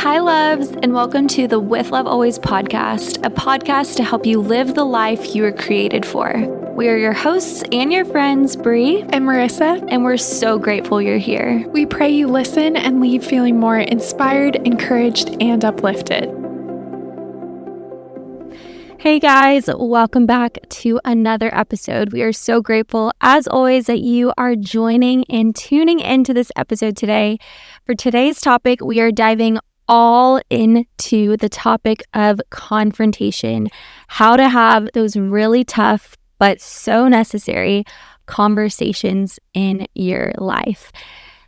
Hi, loves, and welcome to the With Love Always podcast, a podcast to help you live the life you were created for. We are your hosts and your friends, Bree and Marissa, and we're so grateful you're here. We pray you listen and leave feeling more inspired, encouraged, and uplifted. Hey guys, welcome back to another episode. We are so grateful, as always, that you are joining and tuning into this episode today. For today's topic, we are diving all into the topic of confrontation, how to have those really tough but so necessary conversations in your life.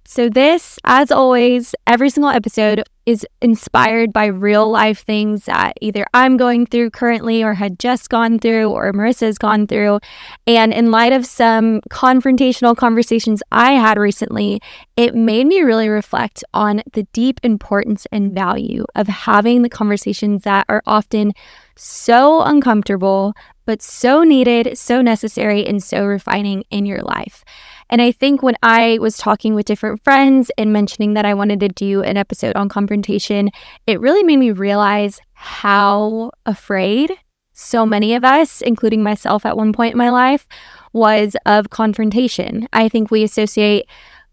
So this, as always, every single episode is inspired by real life things that either I'm going through currently or had just gone through or Marissa's gone through. And in light of some confrontational conversations I had recently, it made me really reflect on the deep importance and value of having the conversations that are often so uncomfortable, but so needed, so necessary, and so refining in your life. And I think when I was talking with different friends and mentioning that I wanted to do an episode on confrontation, it really made me realize how afraid so many of us, including myself at one point in my life, was of confrontation. I think we associate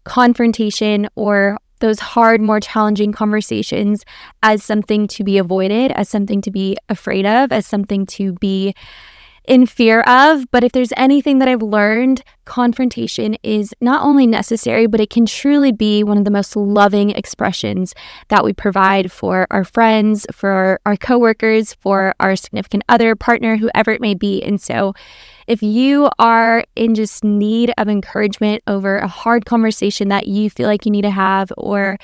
confrontation or those hard, more challenging conversations as something to be avoided, as something to be afraid of, as something to be in fear of. But if there's anything that I've learned, confrontation is not only necessary, but it can truly be one of the most loving expressions that we provide for our friends, for our coworkers, for our significant other, partner, whoever it may be. And so if you are in just need of encouragement over a hard conversation that you feel like you need to have, or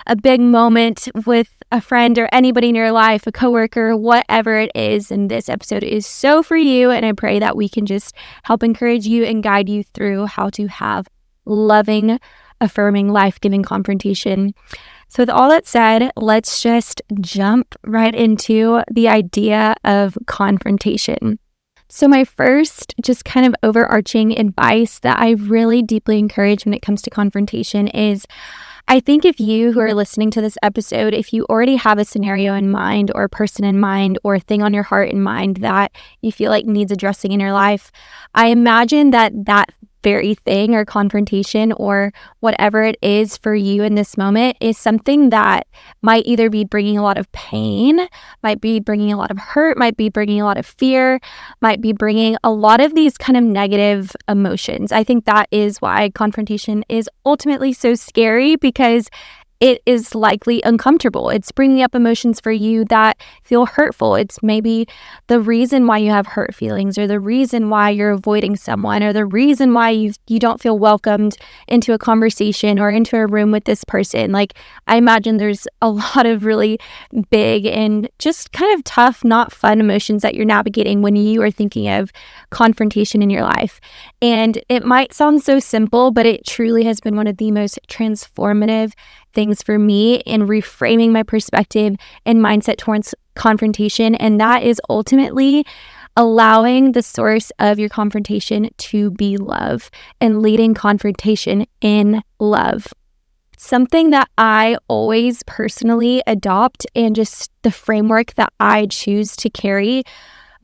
a big moment with a friend or anybody in your life, a coworker, whatever it is, and this episode is so for you. And I pray that we can just help encourage you and guide you through how to have loving, affirming, life-giving confrontation. So with all that said, let's just jump right into the idea of confrontation. So my first just kind of overarching advice that I really deeply encourage when it comes to confrontation is, I think if you who are listening to this episode, if you already have a scenario in mind or a person in mind or a thing on your heart in mind that you feel like needs addressing in your life, I imagine that very thing or confrontation or whatever it is for you in this moment is something that might either be bringing a lot of pain, might be bringing a lot of hurt, might be bringing a lot of fear, might be bringing a lot of these kind of negative emotions. I think that is why confrontation is ultimately so scary, because it is likely uncomfortable. It's bringing up emotions for you that feel hurtful. It's maybe the reason why you have hurt feelings, or the reason why you're avoiding someone, or the reason why you don't feel welcomed into a conversation or into a room with this person. Like, I imagine there's a lot of really big and just kind of tough, not fun emotions that you're navigating when you are thinking of confrontation in your life. And it might sound so simple, but it truly has been one of the most transformative things for me in reframing my perspective and mindset towards confrontation. And that is ultimately allowing the source of your confrontation to be love and leading confrontation in love. Something that I always personally adopt, and just the framework that I choose to carry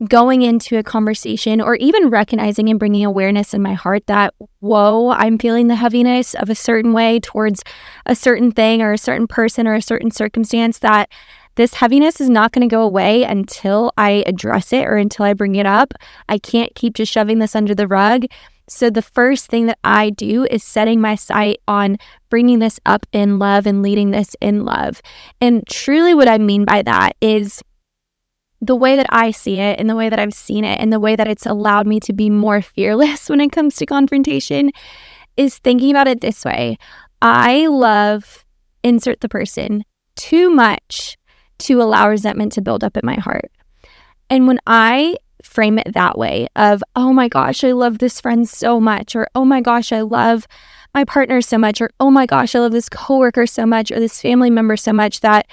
going into a conversation, or even recognizing and bringing awareness in my heart that, whoa, I'm feeling the heaviness of a certain way towards a certain thing or a certain person or a certain circumstance, that this heaviness is not going to go away until I address it or until I bring it up. I can't keep just shoving this under the rug. So the first thing that I do is setting my sight on bringing this up in love and leading this in love. And truly what I mean by that is the way that I see it and the way that I've seen it and the way that it's allowed me to be more fearless when it comes to confrontation is thinking about it this way. I love, insert the person, too much to allow resentment to build up in my heart. And when I frame it that way of, oh my gosh, I love this friend so much, or oh my gosh, I love my partner so much, or oh my gosh, I love this coworker so much, or this family member so much, that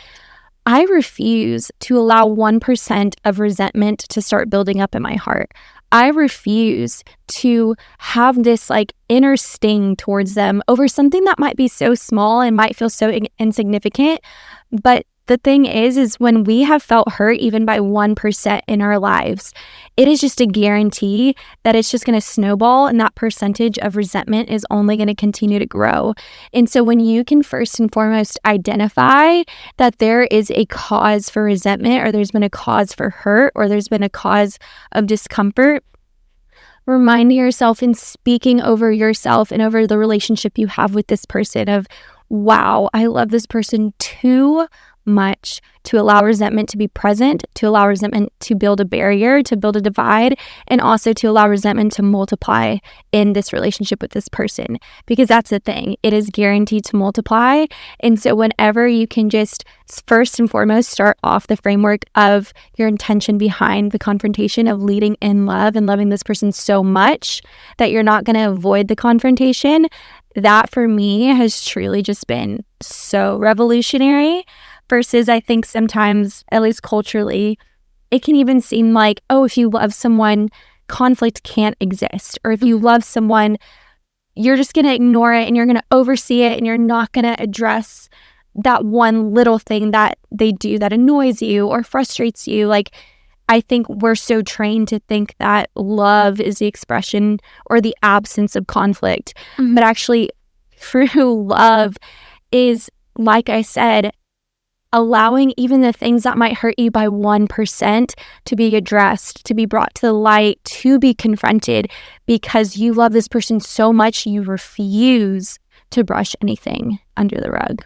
I refuse to allow 1% of resentment to start building up in my heart. I refuse to have this like inner sting towards them over something that might be so small and might feel so insignificant, but the thing is when we have felt hurt even by 1% in our lives, it is just a guarantee that it's just going to snowball, and that percentage of resentment is only going to continue to grow. And so when you can first and foremost identify that there is a cause for resentment, or there's been a cause for hurt, or there's been a cause of discomfort, reminding yourself and speaking over yourself and over the relationship you have with this person of, wow, I love this person too much to allow resentment to be present, to allow resentment to build a barrier, to build a divide, and also to allow resentment to multiply in this relationship with this person. Because that's the thing, it is guaranteed to multiply. And so whenever you can just first and foremost start off the framework of your intention behind the confrontation of leading in love and loving this person so much that you're not going to avoid the confrontation, that for me has truly just been so revolutionary. Versus I think sometimes, at least culturally, it can even seem like, oh, if you love someone, conflict can't exist. Or if you love someone, you're just going to ignore it and you're going to oversee it and you're not going to address that one little thing that they do that annoys you or frustrates you. Like, I think we're so trained to think that love is the expression or the absence of conflict. Mm-hmm. But actually, true love is, like I said, allowing even the things that might hurt you by 1% to be addressed, to be brought to the light, to be confronted, because you love this person so much you refuse to brush anything under the rug.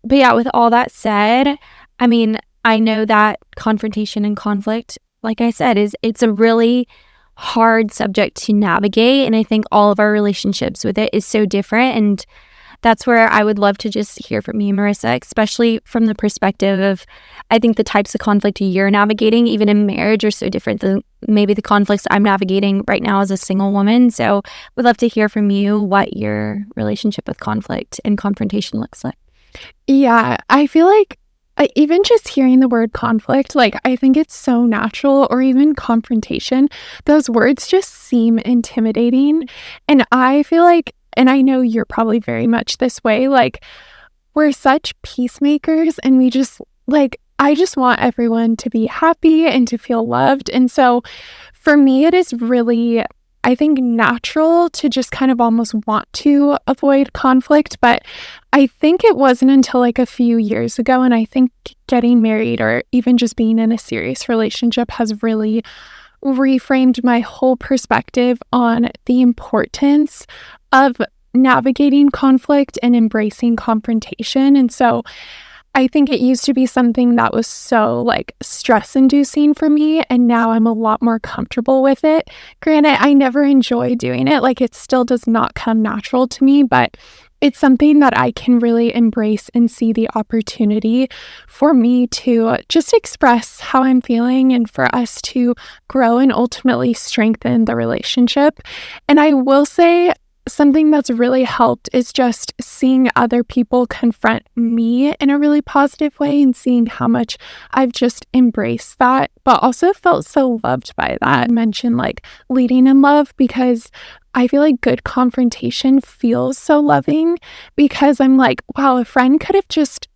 But yeah, with all that said, I mean, I know that confrontation and conflict, like I said, it's a really hard subject to navigate. And I think all of our relationships with it is so different. And that's where I would love to just hear from you, Marissa, especially from the perspective of, I think the types of conflict you're navigating, even in marriage, are so different than maybe the conflicts I'm navigating right now as a single woman. So we'd love to hear from you what your relationship with conflict and confrontation looks like. Yeah, I feel like even just hearing the word conflict, like I think it's so natural, or even confrontation, those words just seem intimidating. And I feel like, and I know you're probably very much this way, like we're such peacemakers and we just like, I just want everyone to be happy and to feel loved. And so for me, it is really, I think, natural to just kind of almost want to avoid conflict. But I think it wasn't until like a few years ago, and I think getting married or even just being in a serious relationship has really reframed my whole perspective on the importance of navigating conflict and embracing confrontation. And so I think it used to be something that was so like stress inducing for me, and now I'm a lot more comfortable with it. Granted, I never enjoy doing it. Like, it still does not come natural to me, but it's something that I can really embrace and see the opportunity for me to just express how I'm feeling and for us to grow and ultimately strengthen the relationship. And I will say, something that's really helped is just seeing other people confront me in a really positive way and seeing how much I've just embraced that, but also felt so loved by that. I mentioned like leading in love, because I feel like good confrontation feels so loving, because I'm like, wow, a friend could have just,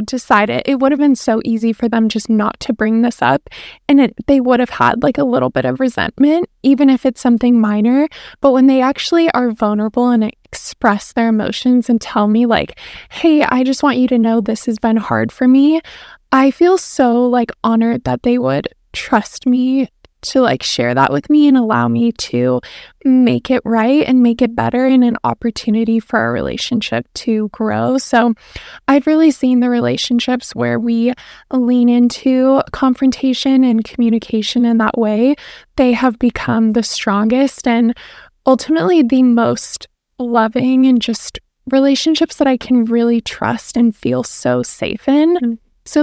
decided. It would have been so easy for them just not to bring this up, and they would have had like a little bit of resentment, even if it's something minor. But when they actually are vulnerable and express their emotions and tell me like, hey, I just want you to know this has been hard for me, I feel so like honored that they would trust me to like share that with me and allow me to make it right and make it better, and an opportunity for our relationship to grow. So I've really seen the relationships where we lean into confrontation and communication in that way, they have become the strongest and ultimately the most loving, and just relationships that I can really trust and feel so safe in. So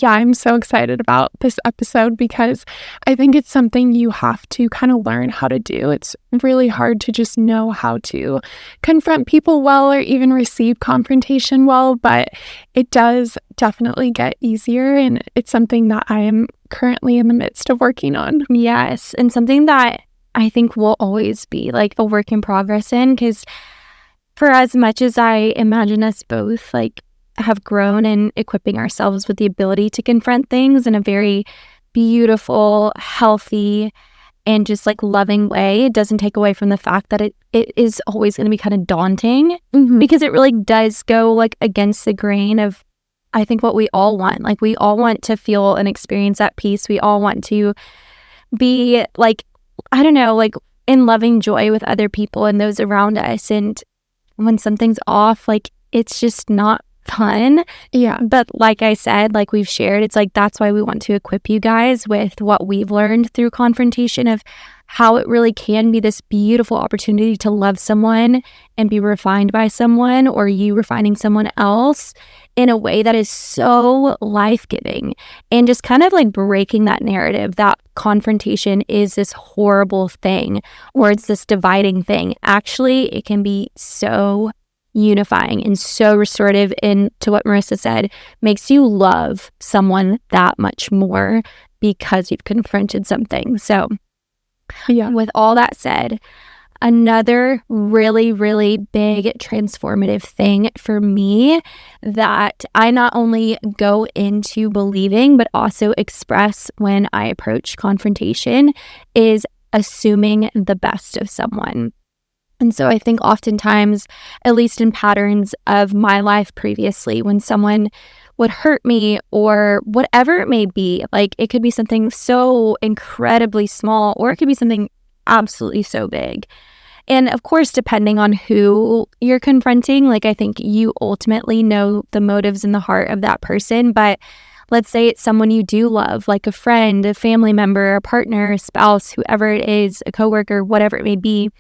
I'm so excited about this episode, because I think it's something you have to kind of learn how to do. It's really hard to just know how to confront people well or even receive confrontation well, but it does definitely get easier, and it's something that I am currently in the midst of working on. Yes, and something that I think will always be like a work in progress in, because for as much as I imagine us both like have grown in equipping ourselves with the ability to confront things in a very beautiful, healthy, and just like loving way. It doesn't take away from the fact that it is always going to be kind of daunting because it really does go like against the grain of, I think, what we all want. Like we all want to feel and experience that peace. We all want to be like, I don't know, like in loving joy with other people and those around us. And when something's off, like it's just not fun. Yeah. But like I said, like we've shared, it's like that's why we want to equip you guys with what we've learned through confrontation of how it really can be this beautiful opportunity to love someone and be refined by someone, or you refining someone else in a way that is so life-giving, and just kind of like breaking that narrative that confrontation is this horrible thing or it's this dividing thing. Actually, it can be so unifying and so restorative, and to what Marissa said, makes you love someone that much more because you've confronted something. So Yeah. with all that said, another really, really big transformative thing for me that I not only go into believing, but also express when I approach confrontation is assuming the best of someone. And so I think oftentimes, at least in patterns of my life previously, when someone would hurt me or whatever it may be, like it could be something so incredibly small or it could be something absolutely so big. And of course, depending on who you're confronting, like I think you ultimately know the motives in the heart of that person. But let's say it's someone you do love, like a friend, a family member, a partner, a spouse, whoever it is, a coworker, whatever it may be.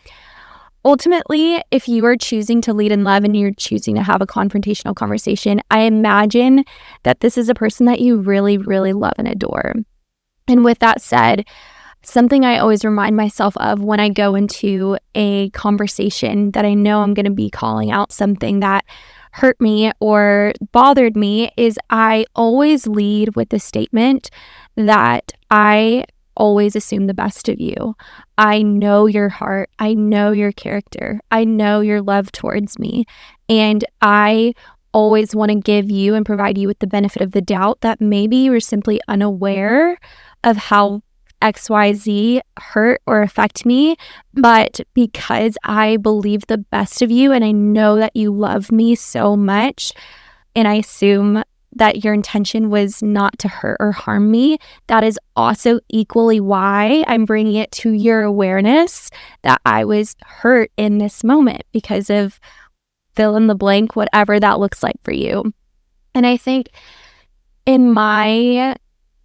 Ultimately, if you are choosing to lead in love and you're choosing to have a confrontational conversation, I imagine that this is a person that you really, really love and adore. And with that said, something I always remind myself of when I go into a conversation that I know I'm going to be calling out something that hurt me or bothered me is I always lead with the statement that I always assume the best of you. I know your heart. I know your character. I know your love towards me. And I always want to give you and provide you with the benefit of the doubt that maybe you were simply unaware of how XYZ hurt or affect me. But because I believe the best of you and I know that you love me so much, and I assume that your intention was not to hurt or harm me, that is also equally why I'm bringing it to your awareness that I was hurt in this moment because of fill in the blank, whatever that looks like for you. And I think in my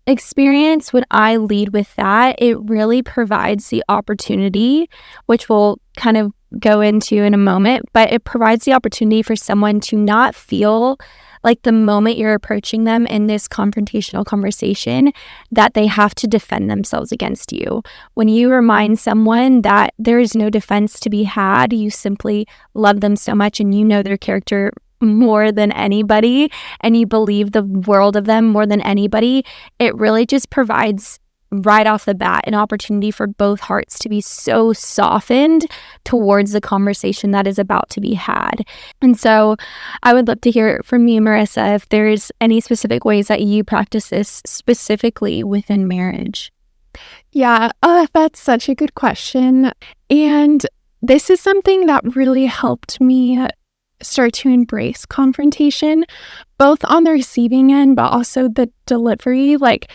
experience, when I lead with that, it really provides the opportunity, which we'll kind of go into in a moment, but it provides the opportunity for someone to not feel like the moment you're approaching them in this confrontational conversation that they have to defend themselves against you. When you remind someone that there is no defense to be had, you simply love them so much and you know their character more than anybody and you believe the world of them more than anybody, it really just provides right off the bat an opportunity for both hearts to be so softened towards the conversation that is about to be had. And so I would love to hear from you, Marissa, if there's any specific ways that you practice this specifically within marriage. Yeah, that's such a good question. And this is something that really helped me start to embrace confrontation, both on the receiving end, but also the delivery. Like,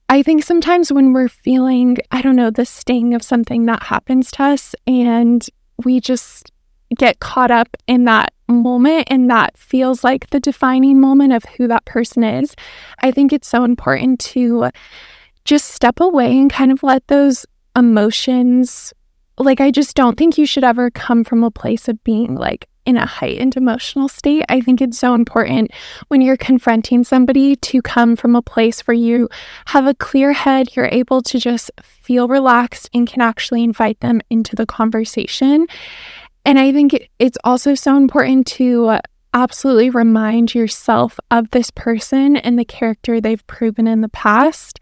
I think sometimes when we're feeling, I don't know, the sting of something that happens to us and we just get caught up in that moment and that feels like the defining moment of who that person is, I think it's so important to just step away and kind of let those emotions, like, I just don't think you should ever come from a place of being like in a heightened emotional state. I think it's so important when you're confronting somebody to come from a place where you have a clear head, you're able to just feel relaxed and can actually invite them into the conversation. And I think it's also so important to absolutely remind yourself of this person and the character they've proven in the past,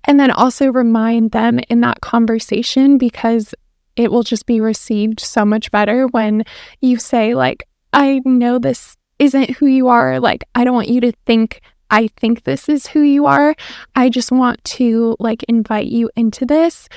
and then also remind them in that conversation, because it will just be received so much better when you say, like, I know this isn't who you are. Like, I don't want you to think I think this is who you are. I just want to like invite you into this.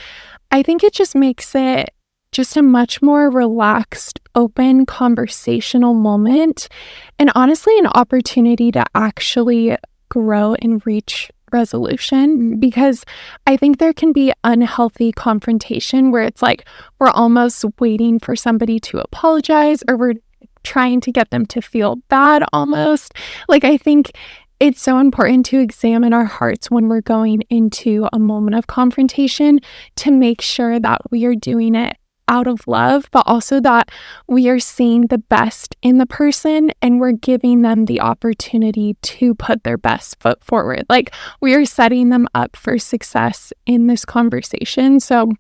I think it just makes it just a much more relaxed, open, conversational moment, and honestly, an opportunity to actually grow and reach resolution, because I think there can be unhealthy confrontation where it's like we're almost waiting for somebody to apologize, or we're trying to get them to feel bad almost. Like, I think it's so important to examine our hearts when we're going into a moment of confrontation, to make sure that we are doing it out of love, but also that we are seeing the best in the person and we're giving them the opportunity to put their best foot forward. Like, we are setting them up for success in this conversation. So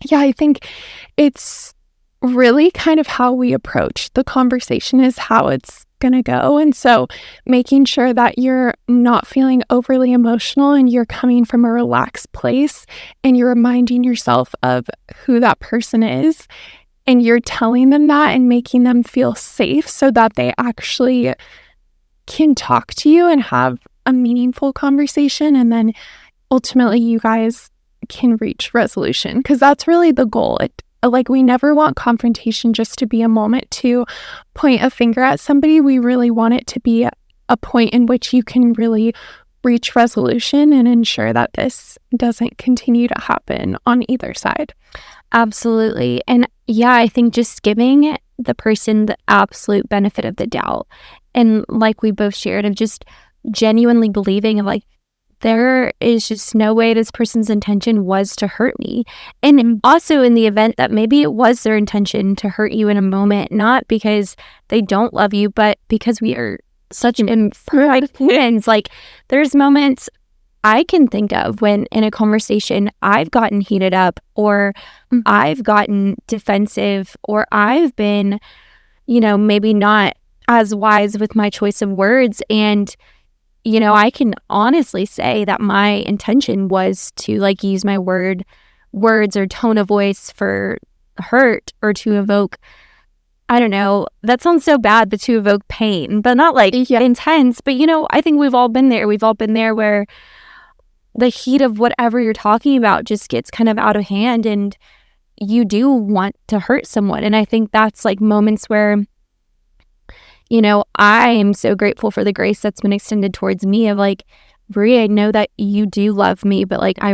yeah, I think it's really kind of how we approach the conversation is how it's gonna go. And so making sure that you're not feeling overly emotional and you're coming from a relaxed place and you're reminding yourself of who that person is, and you're telling them that and making them feel safe so that they actually can talk to you and have a meaningful conversation, and then ultimately you guys can reach resolution, because that's really the goal. Like, we never want confrontation just to be a moment to point a finger at somebody. We really want it to be a point in which you can really reach resolution and ensure that this doesn't continue to happen on either side. Absolutely. And yeah, I think just giving the person the absolute benefit of the doubt. And like we both shared, of just genuinely believing of like, there is just no way this person's intention was to hurt me. And also in the event that maybe it was their intention to hurt you in a moment, not because they don't love you, but because we are such imperfect humans. Like, there's moments I can think of when in a conversation I've gotten heated up, or I've gotten defensive, or I've been, maybe not as wise with my choice of words. And I can honestly say that my intention was to like use my words or tone of voice for hurt, or to evoke, I don't know, that sounds so bad, but to evoke pain, but not like intense. But I think we've all been there. We've all been there where the heat of whatever you're talking about just gets kind of out of hand and you do want to hurt someone. And I think that's like moments where I am so grateful for the grace that's been extended towards me of like, Brie, I know that you do love me, but like, I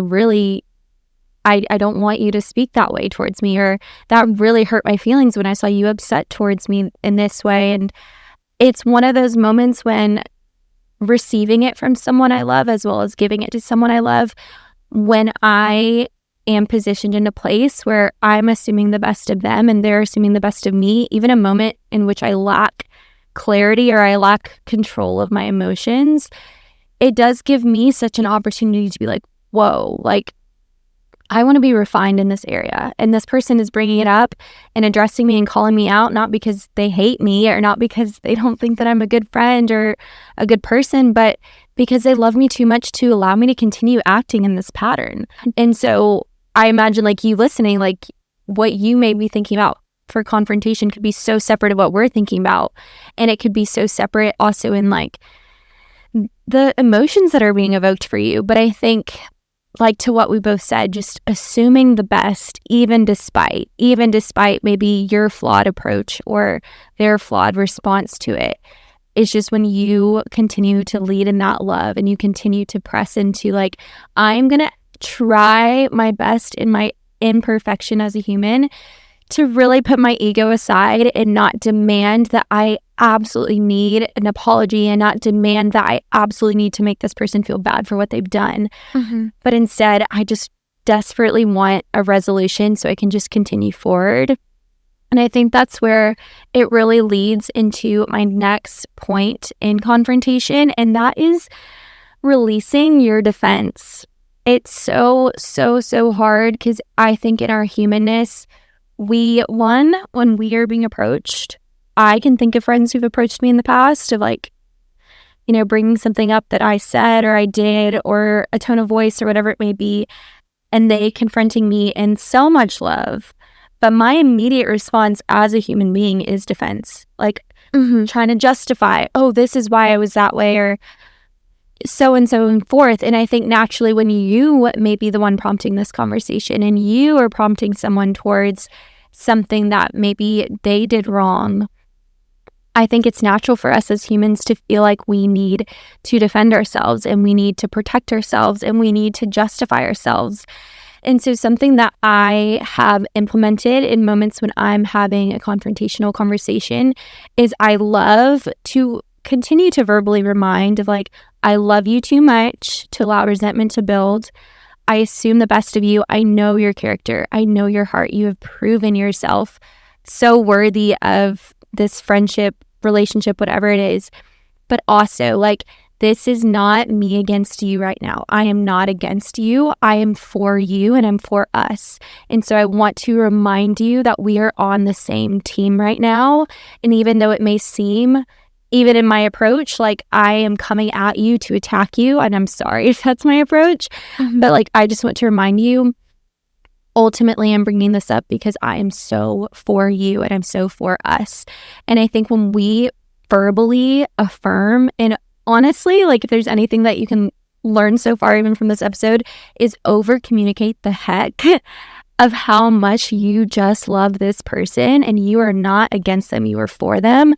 don't want you to speak that way towards me, or that really hurt my feelings when I saw you upset towards me in this way. And it's one of those moments when receiving it from someone I love, as well as giving it to someone I love, when I am positioned in a place where I'm assuming the best of them and they're assuming the best of me, even a moment in which I lack clarity or I lack control of my emotions, it does give me such an opportunity to be like, whoa, like, I want to be refined in this area. And this person is bringing it up and addressing me and calling me out, not because they hate me or not because they don't think that I'm a good friend or a good person, but because they love me too much to allow me to continue acting in this pattern. And so I imagine like you listening, like what you may be thinking about for confrontation could be so separate of what we're thinking about. And it could be so separate also in like the emotions that are being evoked for you. But I think, like to what we both said, just assuming the best, even despite maybe your flawed approach or their flawed response to it. It's just when you continue to lead in that love and you continue to press into like, I'm going to try my best in my imperfection as a human to really put my ego aside and not demand that I absolutely need an apology and not demand that I absolutely need to make this person feel bad for what they've done. Mm-hmm. But instead, I just desperately want a resolution so I can just continue forward. And I think that's where it really leads into my next point in confrontation, and that is releasing your defense. It's so hard because I think in our humanness, when we are being approached, I can think of friends who've approached me in the past of like, bringing something up that I said or I did or a tone of voice or whatever it may be, and they confronting me in so much love. But my immediate response as a human being is defense. Like, trying to justify, oh, this is why I was that way, or so and forth. And I think naturally when you may be the one prompting this conversation and you are prompting someone towards something that maybe they did wrong, I think it's natural for us as humans to feel like we need to defend ourselves and we need to protect ourselves and we need to justify ourselves. And so something that I have implemented in moments when I'm having a confrontational conversation is I love to continue to verbally remind of like, I love you too much to allow resentment to build. I assume the best of you. I know your character. I know your heart. You have proven yourself so worthy of this friendship, relationship, whatever it is. But also, like, this is not me against you right now. I am not against you. I am for you and I'm for us. And so I want to remind you that we are on the same team right now. And even though it may seem, even in my approach, like I am coming at you to attack you, and I'm sorry if that's my approach, but like I just want to remind you, ultimately I'm bringing this up because I am so for you and I'm so for us. And I think when we verbally affirm, and honestly, like if there's anything that you can learn so far even from this episode, is over communicate the heck of how much you just love this person and you are not against them, you are for them.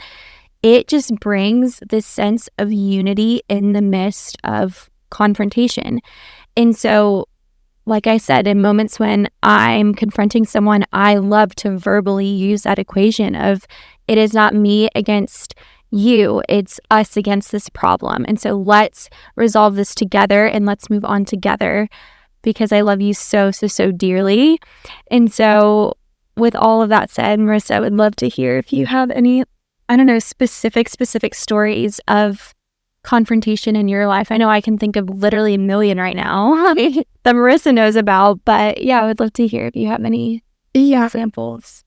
It just brings this sense of unity in the midst of confrontation. And so, like I said, in moments when I'm confronting someone, I love to verbally use that equation of it is not me against you, it's us against this problem. And so let's resolve this together and let's move on together because I love you so dearly. And so with all of that said, Marissa, I would love to hear if you have any, I don't know, specific stories of confrontation in your life. I know I can think of literally a million right now that Marissa knows about, but yeah, I would love to hear if you have any examples.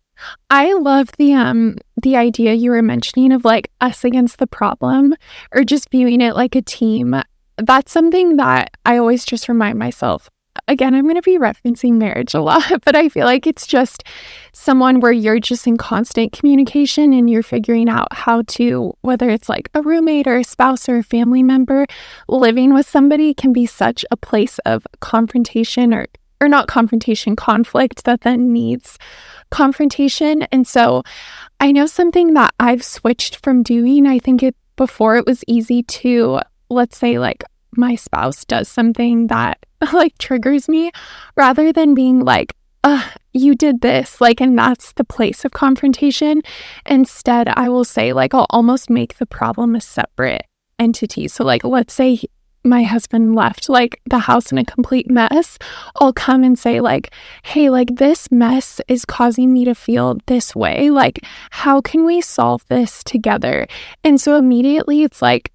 I love the idea you were mentioning of like us against the problem or just viewing it like a team. That's something that I always just remind myself. Again, I'm going to be referencing marriage a lot, but I feel like it's just someone where you're just in constant communication and you're figuring out how to, whether it's like a roommate or a spouse or a family member, living with somebody can be such a place of confrontation or not confrontation, conflict that then needs confrontation. And so I know something that I've switched from doing. I think before it was easy to, let's say like my spouse does something that like triggers me, rather than being like, you did this, like, and that's the place of confrontation. Instead, I will say like, I'll almost make the problem a separate entity. So like, let's say my husband left like the house in a complete mess. I'll come and say like, hey, like this mess is causing me to feel this way. Like, how can we solve this together? And so immediately it's like,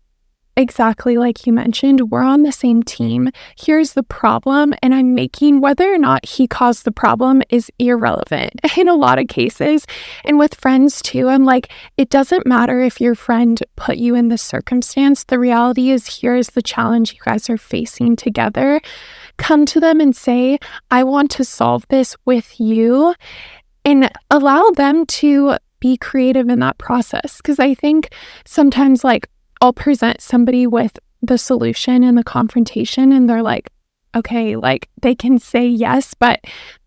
exactly like you mentioned, we're on the same team. Here's the problem, and I'm making whether or not he caused the problem is irrelevant in a lot of cases. And with friends too, I'm like, it doesn't matter if your friend put you in this circumstance. The reality is, here's the challenge you guys are facing together. Come to them and say, I want to solve this with you, and allow them to be creative in that process. Because I think sometimes like I'll present somebody with the solution and the confrontation and they're like, okay, like they can say yes, but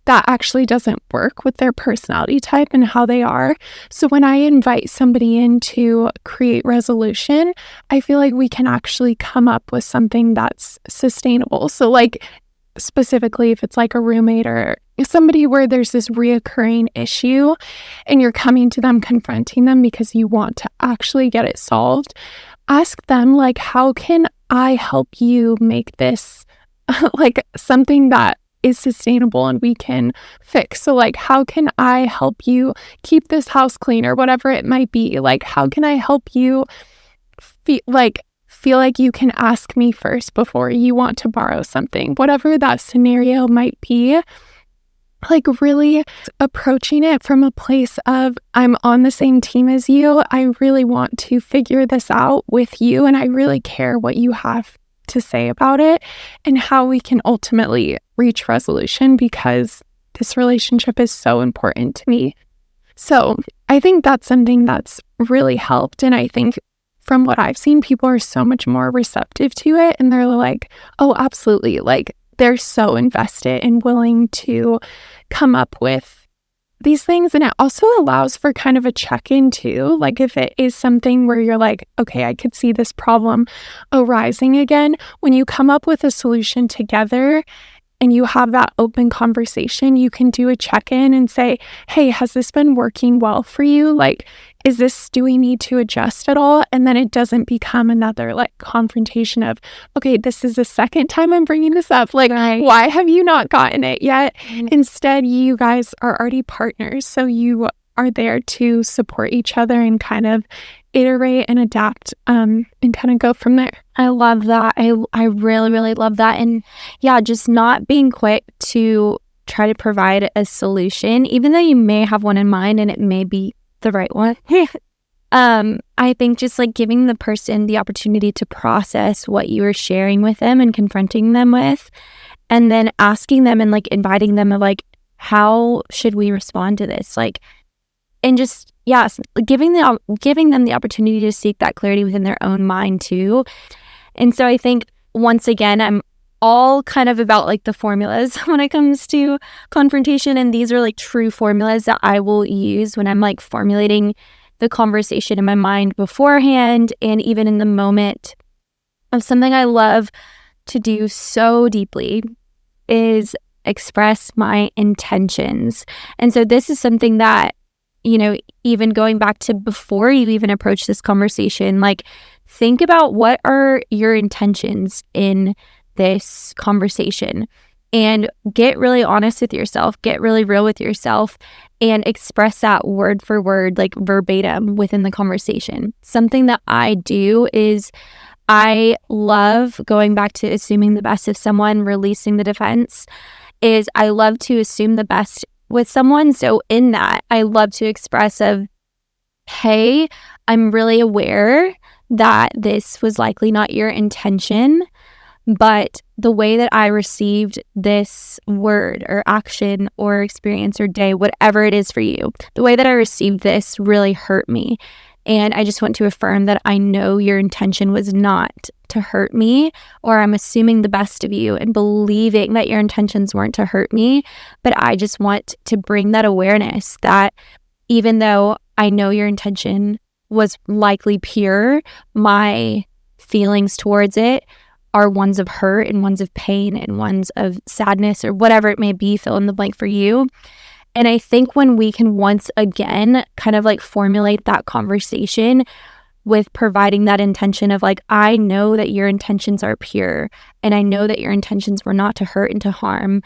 that actually doesn't work with their personality type and how they are. So when I invite somebody in to create resolution, I feel like we can actually come up with something that's sustainable. So like specifically if it's like a roommate or somebody where there's this reoccurring issue and you're coming to them, confronting them because you want to actually get it solved, ask them like, how can I help you make this like something that is sustainable and we can fix? So like, how can I help you keep this house clean or whatever it might be? Like, how can I help you feel like you can ask me first before you want to borrow something, whatever that scenario might be. Like really approaching it from a place of, I'm on the same team as you. I really want to figure this out with you. And I really care what you have to say about it and how we can ultimately reach resolution, because this relationship is so important to me. So I think that's something that's really helped. And I think from what I've seen, people are so much more receptive to it. And they're like, oh, absolutely. Like they're so invested and willing to come up with these things. And it also allows for kind of a check-in too. Like if it is something where you're like, okay, I could see this problem arising again, when you come up with a solution together and you have that open conversation, you can do a check-in and say, hey, has this been working well for you? Like, do we need to adjust at all? And then it doesn't become another like confrontation of, okay, this is the second time I'm bringing this up. Like, why have you not gotten it yet? Instead, you guys are already partners. So you are there to support each other and kind of iterate and adapt and kind of go from there. I love that. I really, really love that. And yeah, just not being quick to try to provide a solution, even though you may have one in mind and it may be the right one. I think just like giving the person the opportunity to process what you are sharing with them and confronting them with, and then asking them and like inviting them of like, how should we respond to this? Like, and just, yes, giving them the opportunity to seek that clarity within their own mind too. And so I think once again, I'm all kind of about like the formulas when it comes to confrontation. And these are like true formulas that I will use when I'm like formulating the conversation in my mind beforehand and even in the moment. Of something I love to do so deeply is express my intentions. And so this is something that, you know, even going back to before you even approach this conversation, like think about what are your intentions in this conversation and get really honest with yourself, get really real with yourself and express that word for word, like verbatim within the conversation. Something that I do is I love going back to assuming the best of someone, releasing the defense, is I love to assume the best with someone. So in that, I love to express of, hey, I'm really aware that this was likely not your intention, but the way that I received this word or action or experience or day, whatever it is for you, the way that I received this really hurt me. And I just want to affirm that I know your intention was not to hurt me, or I'm assuming the best of you and believing that your intentions weren't to hurt me. But I just want to bring that awareness that even though I know your intention was likely pure, my feelings towards it are ones of hurt and ones of pain and ones of sadness or whatever it may be, fill in the blank for you. And I think when we can once again kind of like formulate that conversation with providing that intention of like, I know that your intentions are pure and I know that your intentions were not to hurt and to harm.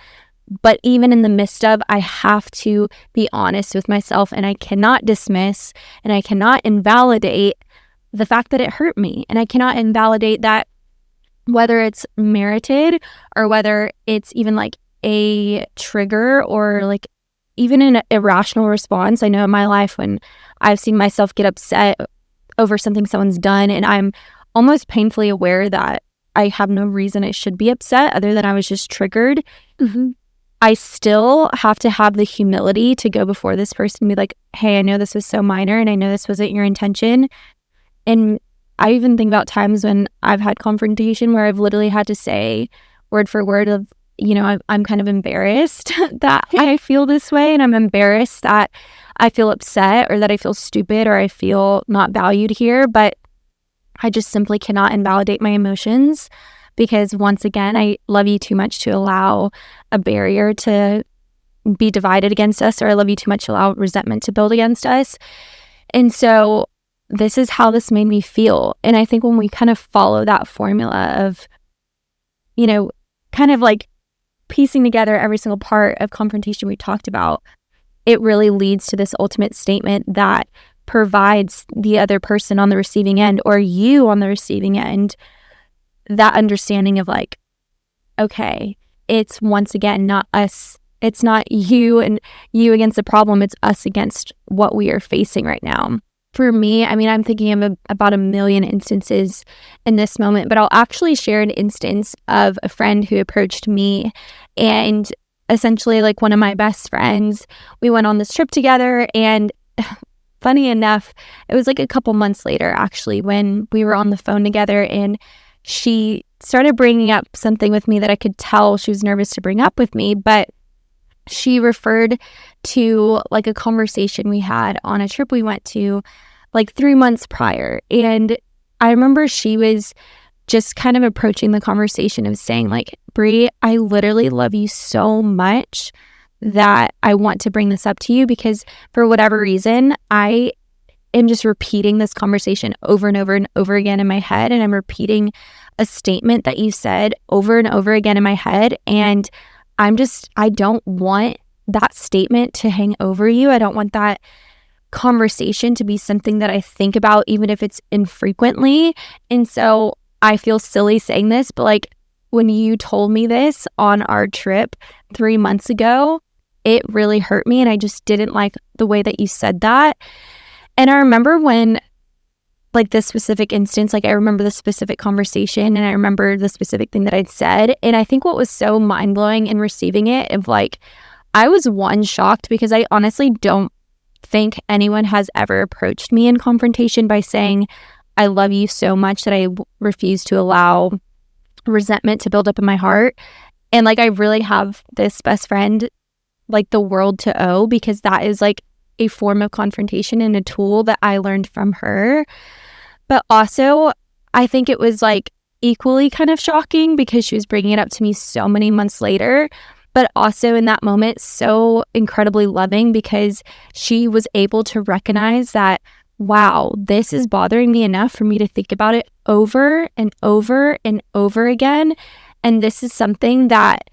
But even in the midst of, I have to be honest with myself and I cannot dismiss and I cannot invalidate the fact that it hurt me. And I cannot invalidate that whether it's merited or whether it's even like a trigger or like even an irrational response. I know in my life when I've seen myself get upset over something someone's done and I'm almost painfully aware that I have no reason I should be upset other than I was just triggered. Mm-hmm. I still have to have the humility to go before this person and be like, hey, I know this was so minor and I know this wasn't your intention. And I even think about times when I've had confrontation where I've literally had to say word for word of, you know, I'm kind of embarrassed that I feel this way and I'm embarrassed that I feel upset or that I feel stupid or I feel not valued here, but I just simply cannot invalidate my emotions because once again, I love you too much to allow a barrier to be divided against us, or I love you too much to allow resentment to build against us. And so this is how this made me feel. And I think when we kind of follow that formula of, you know, kind of like piecing together every single part of confrontation we talked about, it really leads to this ultimate statement that provides the other person on the receiving end or you on the receiving end that understanding of like, okay, it's once again not us. It's not you and you against the problem. It's us against what we are facing right now. For me, I mean, I'm thinking of about a million instances in this moment, but I'll actually share an instance of a friend who approached me and essentially like one of my best friends, we went on this trip together and funny enough, it was like a couple months later, actually, when we were on the phone together, and she started bringing up something with me that I could tell she was nervous to bring up with me, but she referred to like a conversation we had on a trip we went to like 3 months prior. And I remember she was just kind of approaching the conversation of saying like, Brie, I literally love you so much that I want to bring this up to you because for whatever reason, I am just repeating this conversation over and over and over again in my head. And I'm repeating a statement that you said over and over again in my head. And I don't want that statement to hang over you. I don't want that conversation to be something that I think about, even if it's infrequently. And so I feel silly saying this, but like when you told me this on our trip 3 months ago, it really hurt me. And I just didn't like the way that you said that. And I remember when like this specific instance, like I remember the specific conversation and I remember the specific thing that I'd said. And I think what was so mind blowing in receiving it of like, I was shocked because I honestly don't think anyone has ever approached me in confrontation by saying, I love you so much that I refuse to allow resentment to build up in my heart. And like, I really have this best friend, like the world to owe, because that is like a form of confrontation and a tool that I learned from her. But also, I think it was like equally kind of shocking because she was bringing it up to me so many months later, but also in that moment, so incredibly loving because she was able to recognize that, wow, this is bothering me enough for me to think about it over and over and over again. And this is something that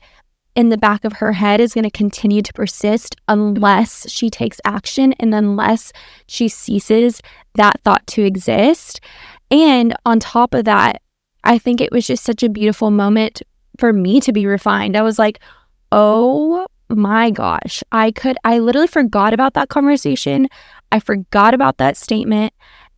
in the back of her head is going to continue to persist unless she takes action and unless she ceases that thought to exist. And on top of that, I think it was just such a beautiful moment for me to be refined. I was like, oh my gosh, I literally forgot about that conversation. I forgot about that statement.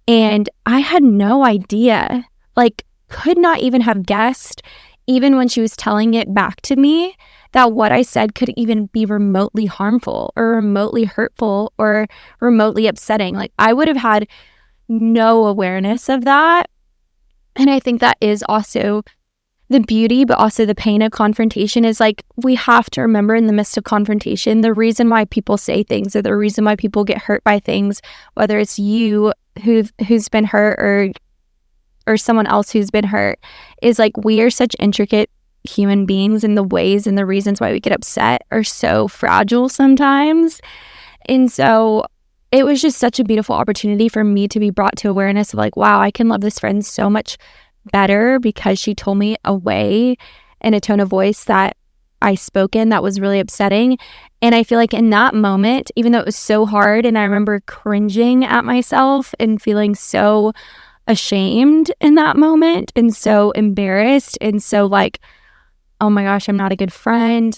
And I had no idea, like could not even have guessed, even when she was telling it back to me, that what I said could even be remotely harmful or remotely hurtful or remotely upsetting. Like I would have had no awareness of that. And I think that is also the beauty, but also the pain of confrontation is like, we have to remember in the midst of confrontation, the reason why people say things or the reason why people get hurt by things, whether it's you who's been hurt or someone else who's been hurt, is like, we are such intricate human beings, and the ways and the reasons why we get upset are so fragile sometimes. And so it was just such a beautiful opportunity for me to be brought to awareness of like, wow, I can love this friend so much better because she told me a way and a tone of voice that I spoke in that was really upsetting. And I feel like in that moment, even though it was so hard and I remember cringing at myself and feeling so ashamed in that moment and so embarrassed and so like, oh my gosh, I'm not a good friend.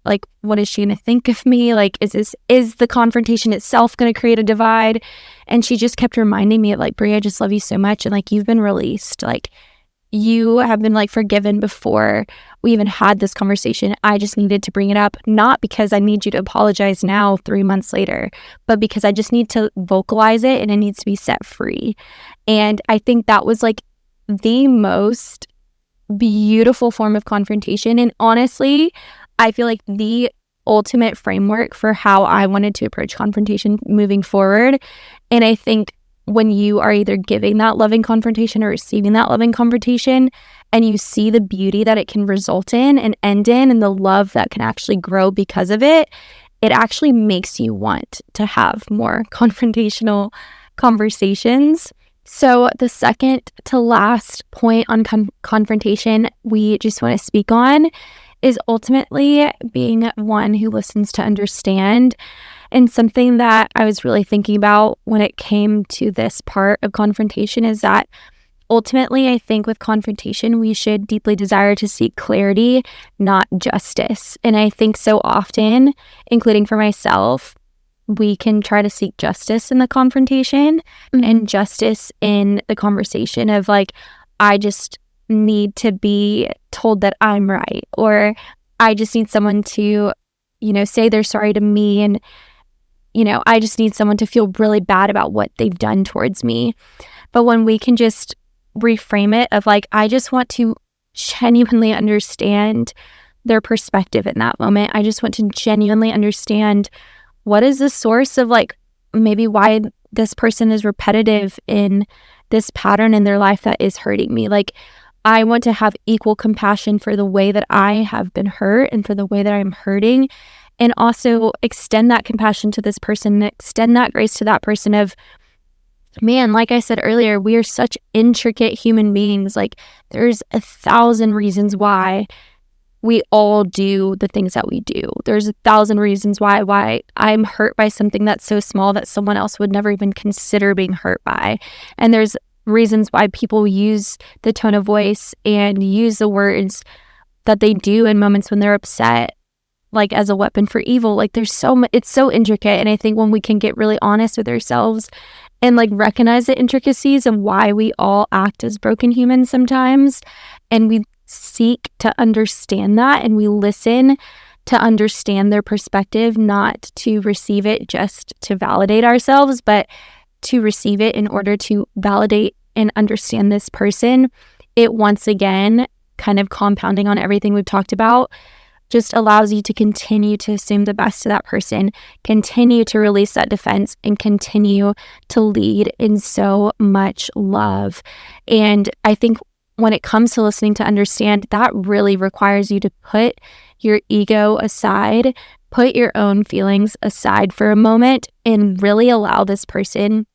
Like, what is she going to think of me? Like, is the confrontation itself going to create a divide? And she just kept reminding me of like, Brie, I just love you so much. And like, you've been released. Like, you have been like forgiven before we even had this conversation. I just needed to bring it up, not because I need you to apologize now 3 months later, but because I just need to vocalize it and it needs to be set free. And I think that was like the most beautiful form of confrontation. And honestly, I feel like the ultimate framework for how I wanted to approach confrontation moving forward. And I think when you are either giving that loving confrontation or receiving that loving confrontation, and you see the beauty that it can result in and end in, and the love that can actually grow because of it, it actually makes you want to have more confrontational conversations. So the second to last point on confrontation we just want to speak on is ultimately being one who listens to understand. And something that I was really thinking about when it came to this part of confrontation is that ultimately, I think with confrontation, we should deeply desire to seek clarity, not justice. And I think so often, including for myself, we can try to seek justice in the confrontation and justice in the conversation of like, I just need to be told that I'm right, or I just need someone to, say they're sorry to me. And, I just need someone to feel really bad about what they've done towards me. But when we can just reframe it of like, I just want to genuinely understand their perspective in that moment. I just want to genuinely understand what is the source of like maybe why this person is repetitive in this pattern in their life that is hurting me. Like, I want to have equal compassion for the way that I have been hurt and for the way that I'm hurting, and also extend that compassion to this person, extend that grace to that person of, man, like I said earlier, we are such intricate human beings. Like, there's 1,000 reasons why we all do the things that we do. There's 1,000 reasons why I'm hurt by something that's so small that someone else would never even consider being hurt by. And there's reasons why people use the tone of voice and use the words that they do in moments when they're upset, like as a weapon for evil. Like, there's it's so intricate. And I think when we can get really honest with ourselves and like recognize the intricacies of why we all act as broken humans sometimes, and we seek to understand that, and we listen to understand their perspective, not to receive it just to validate ourselves, but to receive it in order to validate and understand this person, it once again, kind of compounding on everything we've talked about, just allows you to continue to assume the best of that person, continue to release that defense, and continue to lead in so much love. And I think when it comes to listening to understand, that really requires you to put your ego aside, put your own feelings aside for a moment, and really allow this person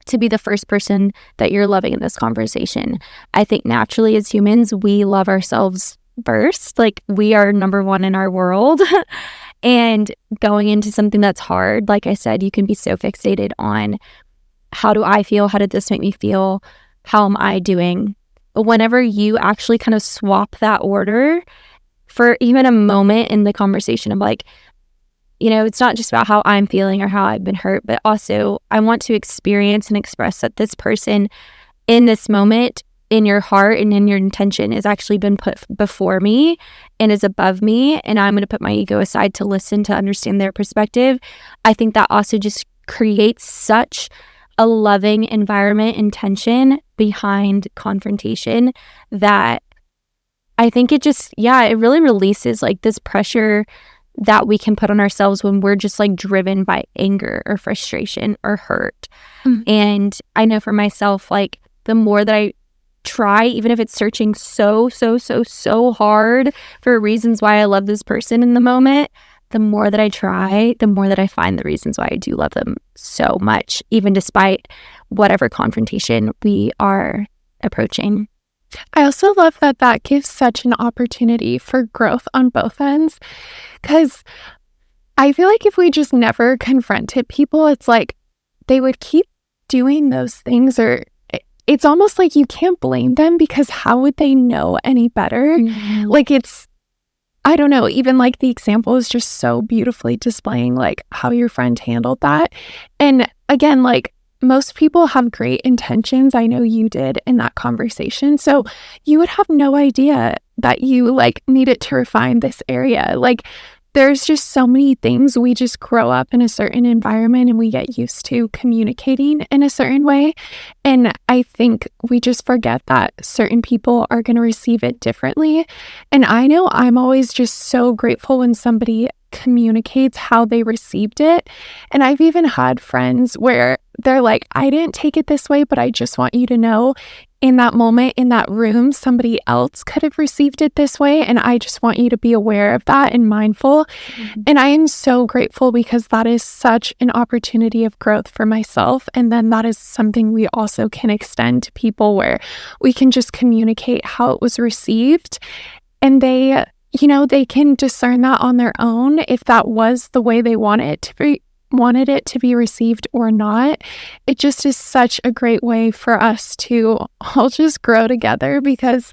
to be the first person that you're loving in this conversation. I think naturally as humans, we love ourselves first. Like, we are number one in our world. And going into something that's hard, like I said, you can be so fixated on, how do I feel? How did this make me feel? How am I doing? But whenever you actually kind of swap that order for even a moment in the conversation of like, it's not just about how I'm feeling or how I've been hurt, but also I want to experience and express that this person in this moment, in your heart and in your intention, has actually been put before me and is above me. And I'm going to put my ego aside to listen, to understand their perspective. I think that also just creates such a loving environment and tension behind confrontation that I think it just, it really releases like this pressure that we can put on ourselves when we're just like driven by anger or frustration or hurt. And I know for myself, like, the more that I try, even if it's searching so hard for reasons why I love this person in the moment, the more that I try, the more that I find the reasons why I do love them so much, even despite whatever confrontation we are approaching. I also love that gives such an opportunity for growth on both ends, because I feel like if we just never confronted people, it's like they would keep doing those things, or it's almost like you can't blame them, because how would they know any better? Mm-hmm. Like, I don't know, even like the example is just so beautifully displaying like how your friend handled that. And again, like, most people have great intentions. I know you did in that conversation. So you would have no idea that you like needed to refine this area. Like, there's just so many things. We just grow up in a certain environment and we get used to communicating in a certain way. And I think we just forget that certain people are going to receive it differently. And I know I'm always just so grateful when somebody communicates how they received it. And I've even had friends where they're like, I didn't take it this way, but I just want you to know, in that moment, in that room, somebody else could have received it this way. And I just want you to be aware of that and mindful. Mm-hmm. And I am so grateful, because that is such an opportunity of growth for myself. And then that is something we also can extend to people, where we can just communicate how it was received. And they can discern that on their own, if that was the way they wanted it to be received or not. It just is such a great way for us to all just grow together, because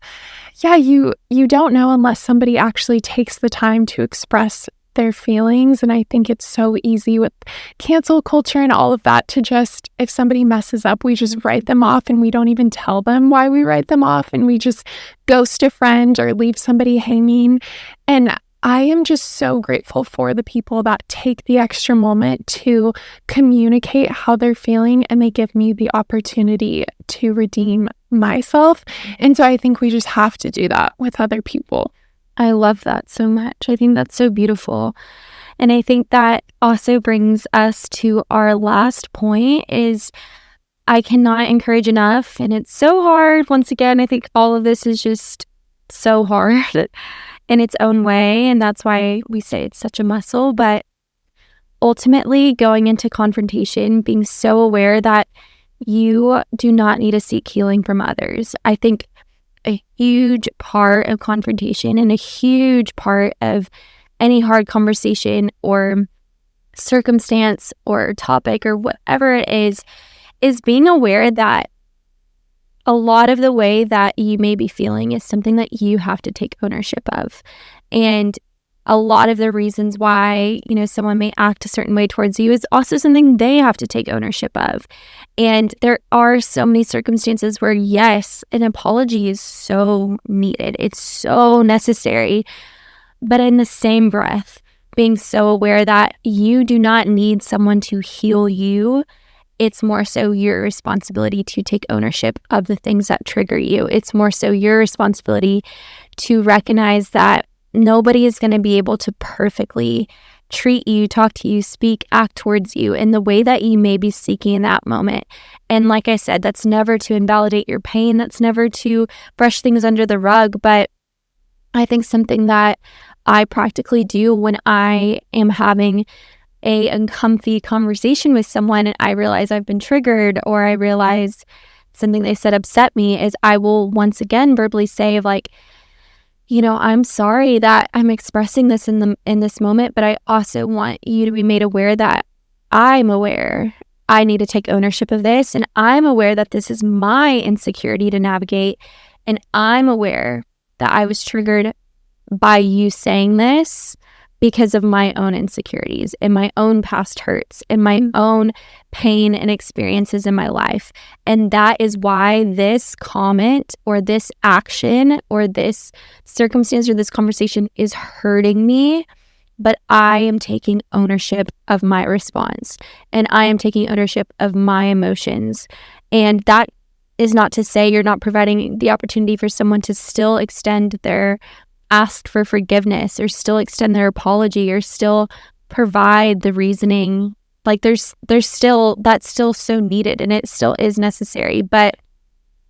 you don't know unless somebody actually takes the time to express their feelings. And I think it's so easy with cancel culture and all of that to just, if somebody messes up, we just write them off, and we don't even tell them why we write them off, and we just ghost a friend or leave somebody hanging. And I am just so grateful for the people that take the extra moment to communicate how they're feeling, and they give me the opportunity to redeem myself. And so I think we just have to do that with other people. I love that so much. I think that's so beautiful. And I think that also brings us to our last point is I cannot encourage enough. And it's so hard. Once again, I think all of this is just so hard in its own way. And that's why we say it's such a muscle. But ultimately, going into confrontation, being so aware that you do not need to seek healing from others. I think a huge part of confrontation and a huge part of any hard conversation or circumstance or topic or whatever it is being aware that a lot of the way that you may be feeling is something that you have to take ownership of. And a lot of the reasons why, someone may act a certain way towards you is also something they have to take ownership of. And there are so many circumstances where, yes, an apology is so needed. It's so necessary. But in the same breath, being so aware that you do not need someone to heal you. It's more so your responsibility to take ownership of the things that trigger you. It's more so your responsibility to recognize that nobody is going to be able to perfectly treat you, talk to you, speak, act towards you in the way that you may be seeking in that moment. And like I said, that's never to invalidate your pain. That's never to brush things under the rug. But I think something that I practically do when I am having a uncomfy conversation with someone and I realize I've been triggered or I realize something they said upset me is I will once again verbally say I'm sorry that I'm expressing this in this moment, but I also want you to be made aware that I'm aware I need to take ownership of this, and I'm aware that this is my insecurity to navigate, and I'm aware that I was triggered by you saying this because of my own insecurities and my own past hurts and my own pain and experiences in my life. And that is why this comment or this action or this circumstance or this conversation is hurting me. But I am taking ownership of my response and I am taking ownership of my emotions. And that is not to say you're not providing the opportunity for someone to still extend their ask for forgiveness or still extend their apology or still provide the reasoning. Like there's still, that's still so needed and it still is necessary. But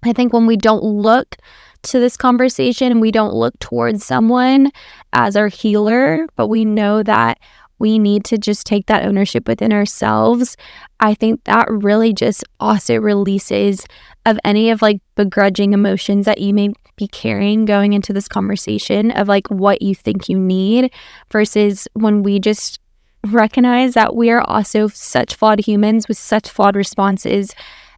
I think when we don't look to this conversation and we don't look towards someone as our healer, but we know that we need to just take that ownership within ourselves, I think that really just also releases of any of begrudging emotions that you may be carrying going into this conversation of what you think you need, versus when we just recognize that we are also such flawed humans with such flawed responses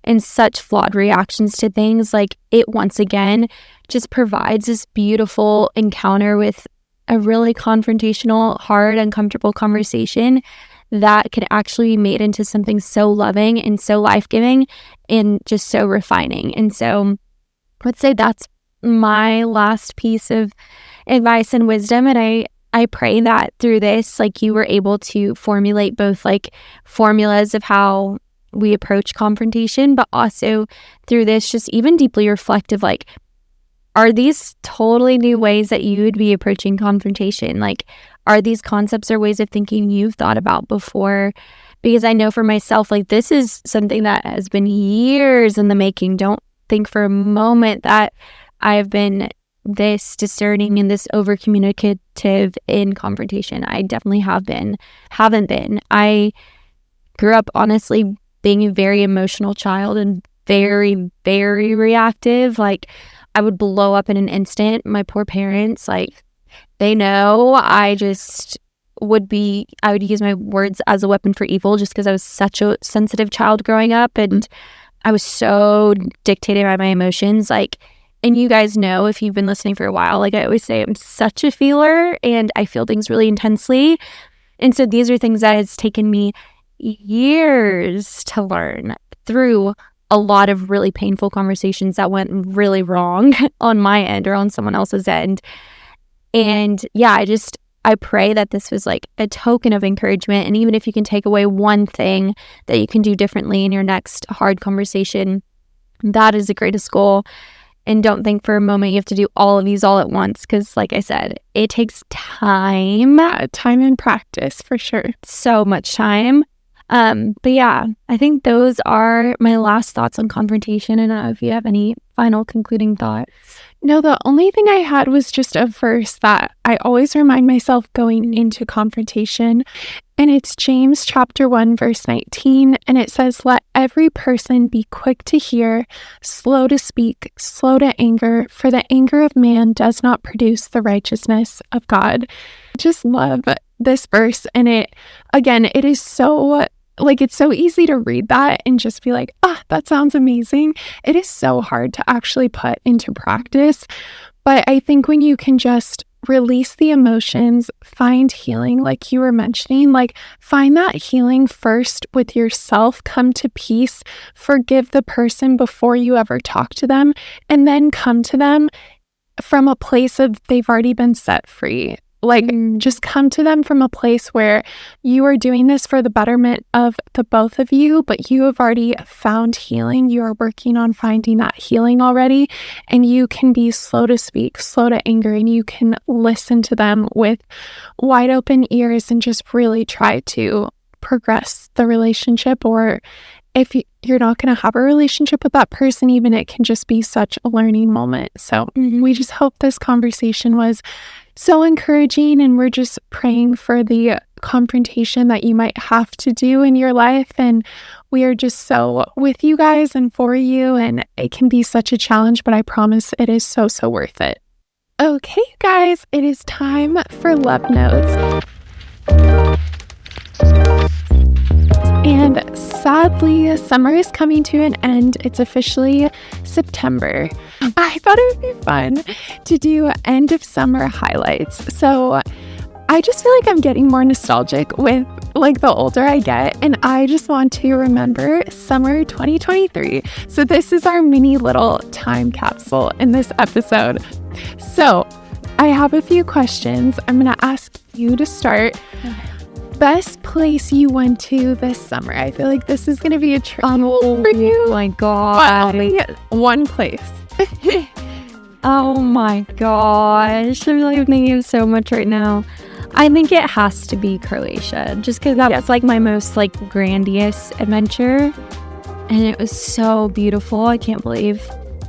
and such flawed reactions to things. It once again just provides this beautiful encounter with a really confrontational, hard, uncomfortable conversation that can actually be made into something so loving and so life-giving and just so refining. And so I would say that's my last piece of advice and wisdom. And I pray that through this, you were able to formulate both formulas of how we approach confrontation, but also through this, just even deeply reflective, are these totally new ways that you would be approaching confrontation? Are these concepts or ways of thinking you've thought about before? Because I know for myself, this is something that has been years in the making. Don't think for a moment that I've been this discerning and this over communicative in confrontation. I definitely haven't been. I grew up honestly being a very emotional child and very, very reactive. I would blow up in an instant. My poor parents, they know I would use my words as a weapon for evil just because I was such a sensitive child growing up and I was so dictated by my emotions. And you guys know, if you've been listening for a while, I always say, I'm such a feeler and I feel things really intensely. And so these are things that has taken me years to learn through a lot of really painful conversations that went really wrong on my end or on someone else's end. And yeah, I pray that this was like a token of encouragement. And even if you can take away one thing that you can do differently in your next hard conversation, that is the greatest goal. And don't think for a moment you have to do all of these all at once, because like I said, it takes time. Time and practice for sure. So much time. But yeah, I think those are my last thoughts on confrontation. And I don't know if you have any final concluding thoughts. No, the only thing I had was just a verse that I always remind myself going into confrontation. And it's James chapter 1, verse 19. And it says, "Let every person be quick to hear, slow to speak, slow to anger, for the anger of man does not produce the righteousness of God." Just love this verse. And it is so it's so easy to read that and just be like, that sounds amazing. It is so hard to actually put into practice. But I think when you can just release the emotions, find healing, like you were mentioning, like find that healing first with yourself, come to peace, forgive the person before you ever talk to them, and then come to them from a place of they've already been set free. Like, just come to them from a place where you are doing this for the betterment of the both of you, but you have already found healing. You are working on finding that healing already, and you can be slow to speak, slow to anger, and you can listen to them with wide open ears and just really try to progress the relationship. Or if you're not going to have a relationship with that person, even it can just be such a learning moment. So we just hope this conversation was so encouraging, and we're just praying for the confrontation that you might have to do in your life. And we are just so with you guys and for you, and it can be such a challenge, but I promise it is so worth it. Okay, guys, it is time for love notes. And sadly, summer is coming to an end. It's officially September. I thought it would be fun to do end of summer highlights. So I just feel like I'm getting more nostalgic with like the older I get, and I just want to remember summer 2023. So this is our mini little time capsule in this episode. So I have a few questions. I'm going to ask you to start. Best place you went to this summer? I feel like this is going to be a trouble for you. Oh my God. One place. Oh my gosh. I'm really thinking of so much right now. I think it has to be Croatia, just because that was like my most like grandiose adventure. And it was so beautiful. I can't believe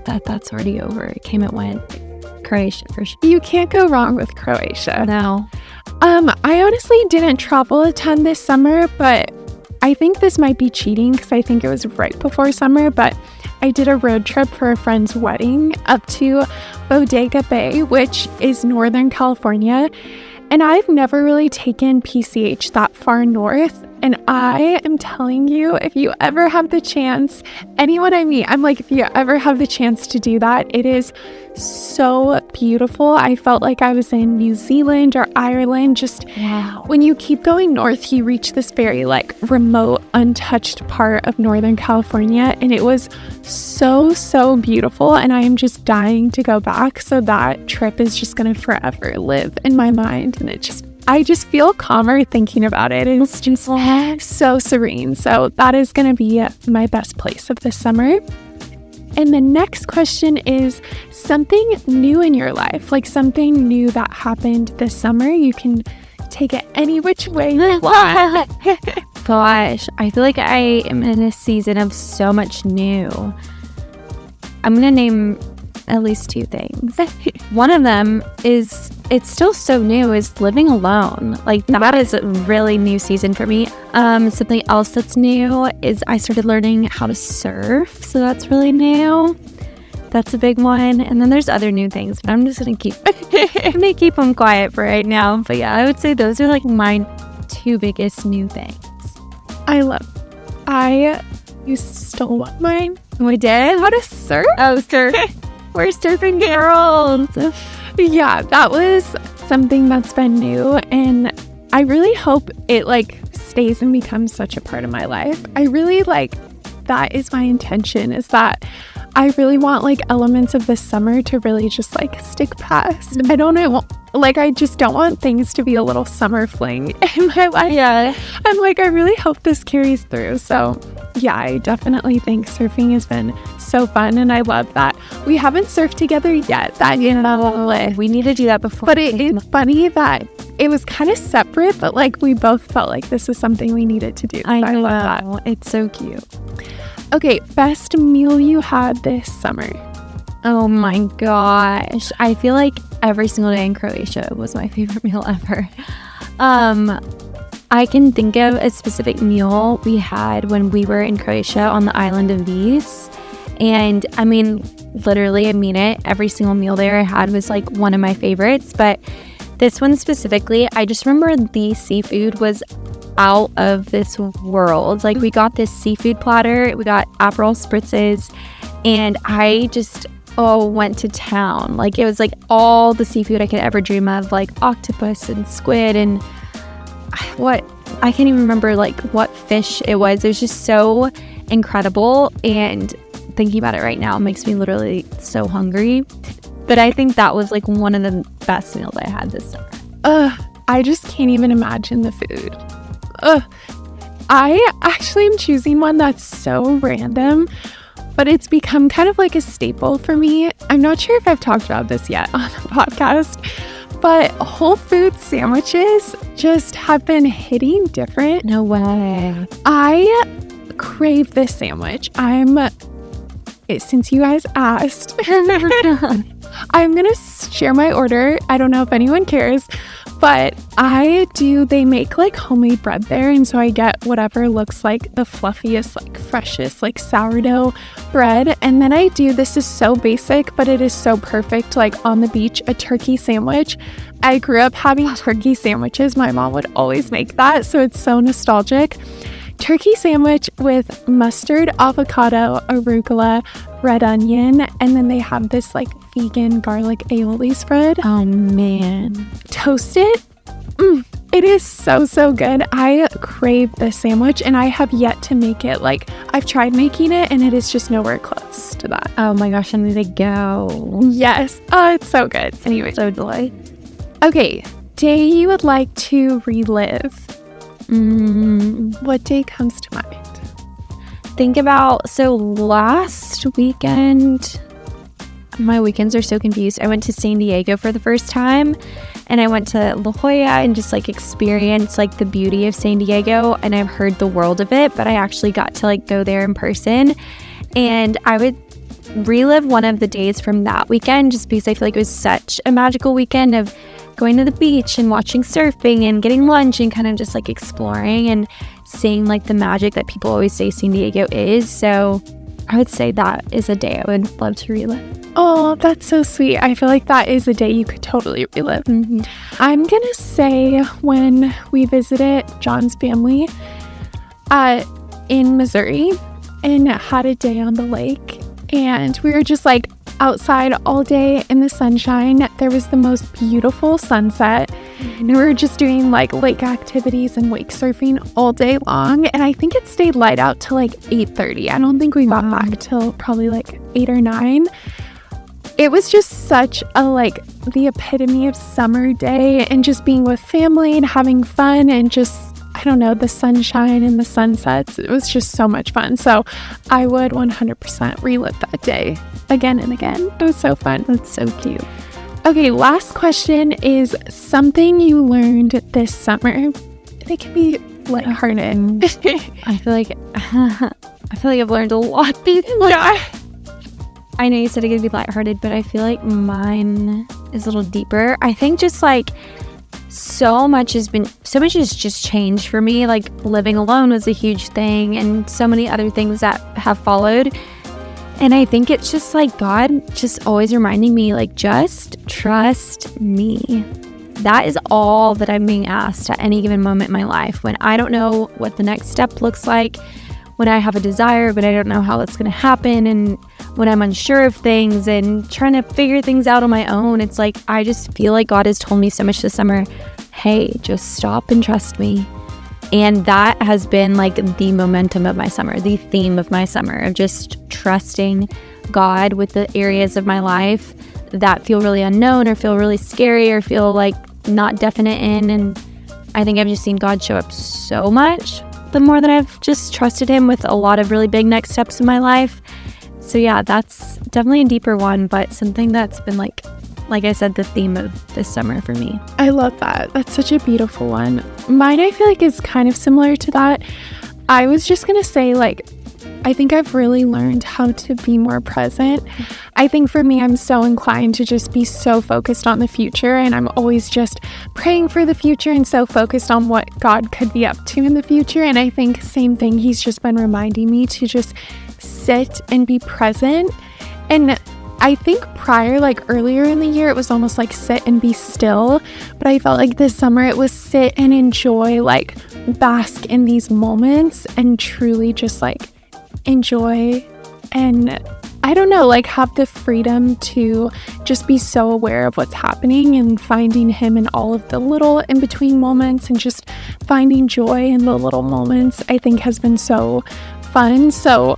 that that's already over. It came and went. Croatia for sure. You can't go wrong with Croatia. No. I honestly didn't travel a ton this summer, but I think this might be cheating because I think it was right before summer, but I did a road trip for a friend's wedding up to Bodega Bay, which is Northern California. And I've never really taken PCH that far north. And I am telling you, if you ever have the chance, anyone I meet, I'm like, if you ever have the chance to do that, it is so beautiful. I felt like I was in New Zealand or Ireland. Just when you keep going north, you reach this very like remote, untouched part of Northern California. And it was so beautiful. And I am just dying to go back. So that trip is just going to forever live in my mind. And I just feel calmer thinking about it. It's just so serene. So that is going to be my best place of this summer. And the next question is something new in your life, like something new that happened this summer. You can take it any which way you want. Gosh, I feel like I am in a season of so much new. I'm going to name at least two things. One of them is, it's still so new, is living alone. Like that is a really new season for me. Something else that's new is I started learning how to surf. So that's really new. That's a big one. And then there's other new things, but I'm just going to keep them quiet for right now. But yeah, I would say those are like my two biggest new things. You stole one of mine. We did? How to surf? Oh, surf. We're surfing girls. Yeah, that was something that's been new, and I really hope it like stays and becomes such a part of my life. I really that is my intention, is that I really want like elements of this summer to really just like stick past. I don't Like, I just don't want things to be a little summer fling in my life. Yeah. I'm like, I really hope this carries through. So yeah, I definitely think surfing has been so fun, and I love that we haven't surfed together yet. That We need to do that before. but it is funny that it was kind of separate, but like we both felt like this is something we needed to do. I So know. love that. It's so cute. Okay, best meal you had this summer. Oh my gosh. I feel like every single day in Croatia was my favorite meal ever. I can think of a specific meal we had when we were in Croatia on the island of Vis. And I mean, literally, I mean it. Every single meal there I had was like one of my favorites. But this one specifically, I just remember the seafood was out of this world. Like, we got this seafood platter, we got Aperol spritzes, and I just went to town. Like, it was like all the seafood I could ever dream of, like octopus and squid and I can't even remember like what fish it was. It was just so incredible, and thinking about it right now makes me literally so hungry. But I think that was like one of the best meals I had this summer. I just can't even imagine the food. I actually am choosing one that's so random, but it's become kind of like a staple for me. I'm not sure if I've talked about this yet on the podcast, but Whole Foods sandwiches just have been hitting different. No way. I crave this sandwich. Since you guys asked, I'm going to share my order. I don't know if anyone cares, but they make like homemade bread there. And so I get whatever looks like the fluffiest, like freshest, like sourdough bread. And then this is so basic, but it is so perfect, like on the beach, a turkey sandwich. I grew up having turkey sandwiches. My mom would always make that. So it's so nostalgic. Turkey sandwich with mustard, avocado, arugula, red onion, and then they have this like vegan garlic aioli spread. Oh man. Toast it. It is so good. I crave this sandwich, and I have yet to make it. Like, I've tried making it, and it is just nowhere close to that. Oh my gosh, I need to go. Yes. Oh, it's so good. Anyway. So delightful. Okay. Day you would like to relive. What day comes to mind? Think about, so last weekend, my weekends are so confused. I went to San Diego for the first time, and I went to La Jolla and just like experienced like the beauty of San Diego, and I've heard the world of it, but I actually got to like go there in person, and I would relive one of the days from that weekend just because I feel like it was such a magical weekend of going to the beach and watching surfing and getting lunch and kind of just like exploring and seeing like the magic that people always say San Diego is. So I would say that is a day I would love to relive. Oh, that's so sweet. I feel like that is a day you could totally relive. I'm gonna say when we visited John's family in Missouri and had a day on the lake, and we were just like outside all day in the sunshine. There was the most beautiful sunset, and we were just doing like lake activities and wake surfing all day long, and I think it stayed light out till like 8:30. I don't think we got back till probably like 8 or 9. It was just such a like the epitome of summer day, and just being with family and having fun, and just, I don't know, the sunshine and the sunsets. It was just so much fun. So I would 100% relive that day again and again. It was so fun. That's so cute. Okay, last question is something you learned this summer. It can be lighthearted. I feel like I've learned a lot. Yeah. I know you said it could be lighthearted, but I feel like mine is a little deeper. I think just like so much has just changed for me. Like, living alone was a huge thing, and so many other things that have followed. And I think it's just like God just always reminding me, like, just trust me. That is all that I'm being asked at any given moment in my life, when I don't know what the next step looks like, when I have a desire but I don't know how it's going to happen, and when I'm unsure of things and trying to figure things out on my own. It's like, I just feel like God has told me so much this summer, hey, just stop and trust me. And that has been like the momentum of my summer, the theme of my summer, of just trusting God with the areas of my life that feel really unknown or feel really scary or feel like not definite in. And I think I've just seen God show up so much the more that I've just trusted him with a lot of really big next steps in my life. So yeah, that's definitely a deeper one, but something that's been like I said, the theme of this summer for me. I love that. That's such a beautiful one. Mine, I feel like, is kind of similar to that. I was just going to say, like, I think I've really learned how to be more present. I think for me, I'm so inclined to just be so focused on the future, and I'm always just praying for the future and so focused on what God could be up to in the future. And I think same thing, he's just been reminding me to just sit and be present. And I think prior, like earlier in the year, it was almost like sit and be still. But I felt like this summer it was sit and enjoy, like bask in these moments and truly just like enjoy. And I don't know, like have the freedom to just be so aware of what's happening and finding him in all of the little in between moments and just finding joy in the little moments, I think has been so fun. So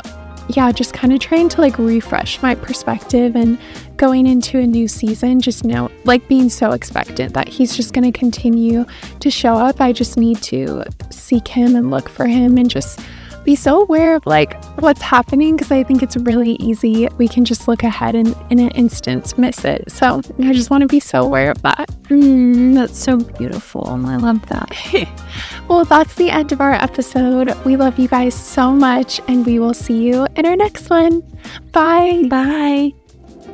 yeah, just kind of trying to like refresh my perspective and going into a new season, just know, like being so expectant that he's just going to continue to show up. I just need to seek him and look for him and just be so aware of like what's happening, because I think it's really easy. We can just look ahead and in an instant miss it. So I just want to be so aware of that. That's so beautiful. I love that. Well, that's the end of our episode. We love you guys so much, and we will see you in our next one. Bye. Bye.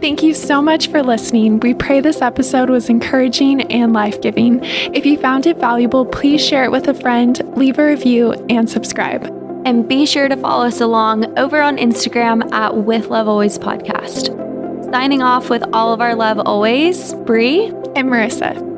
Thank you so much for listening. We pray this episode was encouraging and life-giving. If you found it valuable, please share it with a friend, leave a review, and subscribe. And be sure to follow us along over on Instagram at With Love Always Podcast. Signing off with all of our love always, Bree And Marissa.